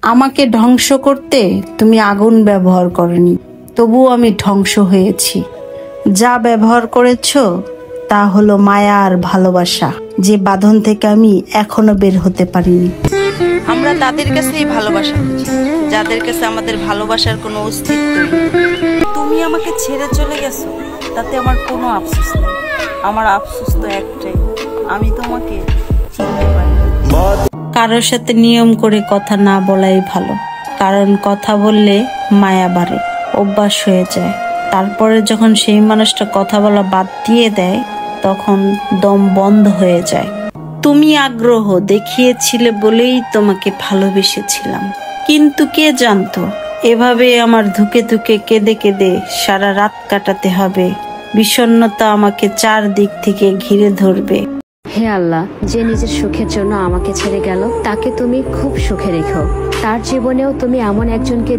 আমাকে ধ্বংস করতে তুমি আগুন ব্যবহার করনি, তবুও আমি ধ্বংস হয়েছি। যা ব্যবহার করেছো তা হলো মায়া আর ভালোবাসা, যে বাঁধন থেকে আমি এখনো বের হতে পারিনি। আমরা তাদের কাছেই ভালোবাসা খুঁজি যাদের কাছে আমাদের ভালোবাসার কোনো অস্তিত্ব নেই। তুমি আমাকে ছেড়ে চলে গেছো, তাতে আমার কোনো আফসোস নেই। আমার আফসোস তো একটাই, আমি তোমাকে চিনতে পারি। কারোর সাথে নিয়ম করে কথা না বলাই ভালো, কারণ কথা বললে মায়া বাড়ে, অভ্যাস হয়ে যায়। তারপরে যখন সেই মানুষটা কথা বলা বাদ দিয়ে দেয়, তখন দম বন্ধ হয়ে যায়। তুমি আগ্রহ দেখিয়েছিলে বলেই তোমাকে ভালোবেসেছিলাম, কিন্তু কে জানতো এভাবে আমার ধুকে ধুকে কেঁদে কেঁদে সারা রাত কাটাতে হবে। বিষণ্ণতা আমাকে চারদিক থেকে ঘিরে ধরবে। হে আল্লাহ, যে নিজের সুখের জন্য আমাকে ছেড়ে গেল, তাকে তুমি খুব সুখে রেখো। তার জীবনেও তুমি এমন একজনকে